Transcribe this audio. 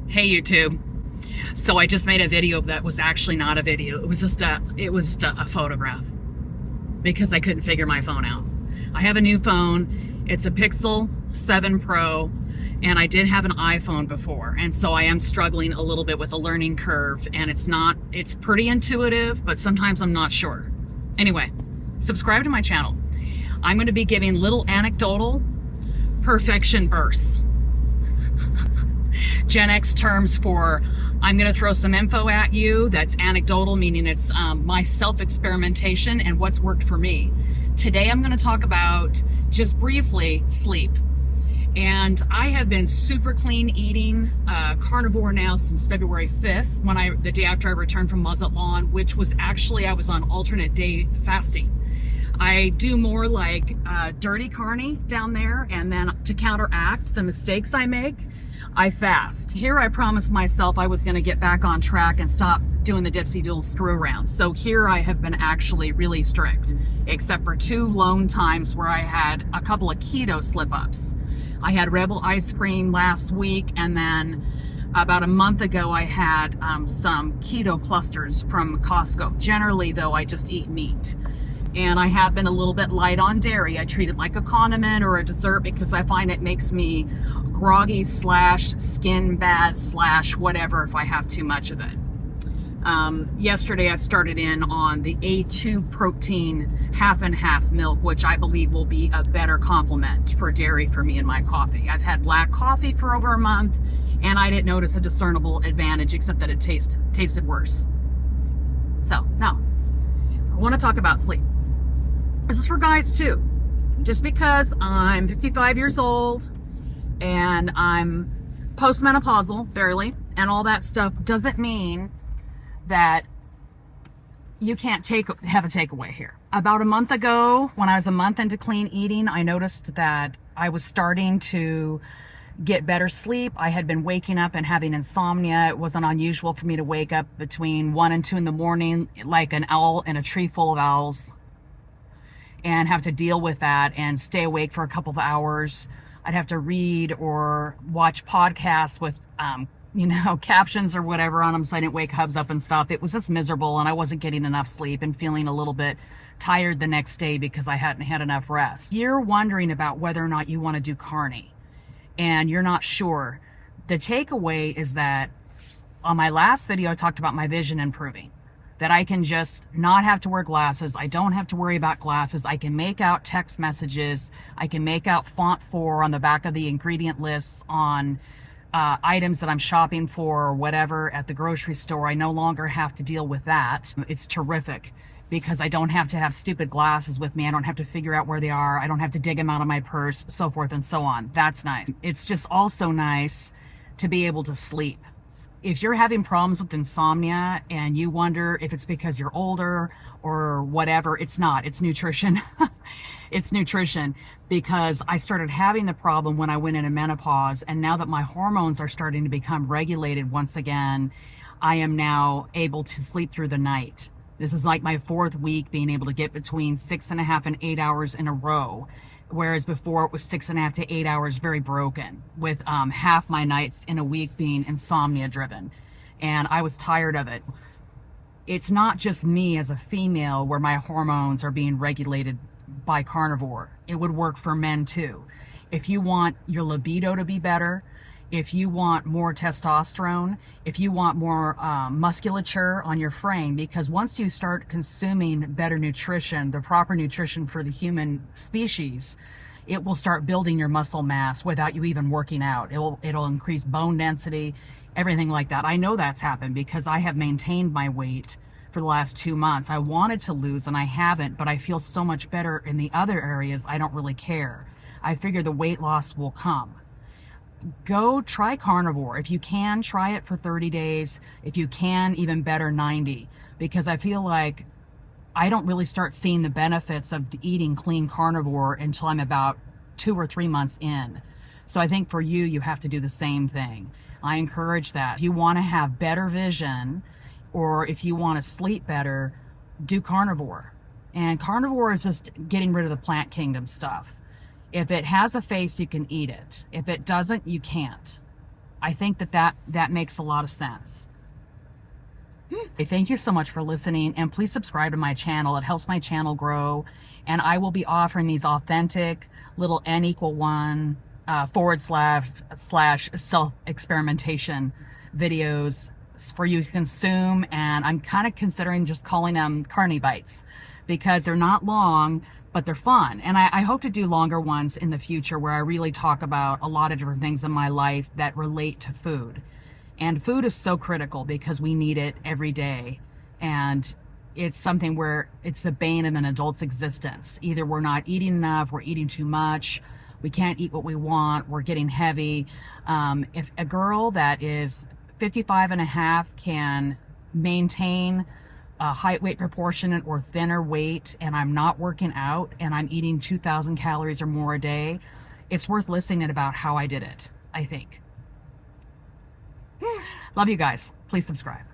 Hey YouTube. So I just made a video that was actually not a video. It was just a photograph because I couldn't figure my phone out. I have a new phone. It's a Pixel 7 Pro, and I did have an iPhone before, and so I am struggling a little bit with the learning curve, and it's pretty intuitive, but sometimes I'm not sure. Anyway, subscribe to my channel. I'm going to be giving little anecdotal perfection bursts. Gen X terms for I'm going to throw some info at you that's anecdotal, meaning it's my self-experimentation and what's worked for me. Today I'm going to talk about, just briefly, sleep. And I have been super clean eating, carnivore now since February 5th, the day after I returned from Mazatlan, which was actually, I was on alternate day fasting. I do more like dirty carny down there, and then to counteract the mistakes I make, I fast. Here I promised myself I was going to get back on track and stop doing the dipsy doodle screw around. So here I have been actually really strict, except for 2 lone times where I had a couple of keto slip-ups. I had Rebel ice cream last week, and then about a month ago I had some keto clusters from Costco. Generally though, I just eat meat. And I have been a little bit light on dairy. I treat it like a condiment or a dessert because I find it makes me groggy / skin bad / whatever if I have too much of it. Yesterday I started in on the A2 protein half and half milk, which I believe will be a better complement for dairy for me in my coffee. I've had black coffee for over a month and I didn't notice a discernible advantage except that it tasted worse. So now I want to talk about sleep. This is for guys too. Just because I'm 55 years old and I'm postmenopausal, barely, and all that stuff doesn't mean that you can't have a takeaway here. About a month ago, when I was a month into clean eating, I noticed that I was starting to get better sleep. I had been waking up and having insomnia. It wasn't unusual for me to wake up between 1 and 2 in the morning like an owl in a tree full of owls, and have to deal with that and stay awake for a couple of hours. I'd have to read or watch podcasts with, captions or whatever on them so I didn't wake hubs up and stuff. It was just miserable, and I wasn't getting enough sleep and feeling a little bit tired the next day because I hadn't had enough rest. You're wondering about whether or not you want to do carny, and you're not sure. The takeaway is that on my last video, I talked about my vision improving. That I can just not have to wear glasses. I don't have to worry about glasses. I can make out text messages. I can make out font 4 on the back of the ingredient lists on items that I'm shopping for or whatever at the grocery store. I no longer have to deal with that. It's terrific because I don't have to have stupid glasses with me. I don't have to figure out where they are. I don't have to dig them out of my purse, so forth and so on. That's nice. It's just also nice to be able to sleep. If you're having problems with insomnia and you wonder if it's because you're older or whatever, it's not. It's nutrition. It's nutrition, because I started having the problem when I went into menopause, and now that my hormones are starting to become regulated once again, I am now able to sleep through the night. This is like my 4th week being able to get between 6.5 and 8 hours in a row. Whereas before it was 6.5 to 8 hours, very broken, with half my nights in a week being insomnia driven. And I was tired of it. It's not just me as a female where my hormones are being regulated by carnivore. It would work for men too. If you want your libido to be better, if you want more testosterone, if you want more musculature on your frame, because once you start consuming better nutrition, the proper nutrition for the human species, it will start building your muscle mass without you even working out. It'll increase bone density, everything like that. I know that's happened because I have maintained my weight for the last 2 months. I wanted to lose and I haven't, but I feel so much better in the other areas. I don't really care. I figure the weight loss will come. Go try carnivore. If you can, try it for 30 days. If you can, even better, 90. Because I feel like I don't really start seeing the benefits of eating clean carnivore until I'm about 2 or 3 months in. So I think for you, you have to do the same thing. I encourage that. If you want to have better vision, or if you want to sleep better, do carnivore. And carnivore is just getting rid of the plant kingdom stuff. If it has a face, you can eat it. If it doesn't, you can't. I think that makes a lot of sense. Thank you so much for listening, and please subscribe to my channel. It helps my channel grow, and I will be offering these authentic little n=1 / self-experimentation videos for you to consume, and I'm kind of considering just calling them Carni bites because they're not long, but they're fun. And I hope to do longer ones in the future where I really talk about a lot of different things in my life that relate to food. And food is so critical because we need it every day. And it's something where it's the bane of an adult's existence. Either we're not eating enough, we're eating too much, we can't eat what we want, we're getting heavy. If a girl that is 55 and a half can maintain a height weight proportion or thinner weight, and I'm not working out and I'm eating 2,000 calories or more a day, it's worth listening about how I did it, I think. Love you guys. Please subscribe.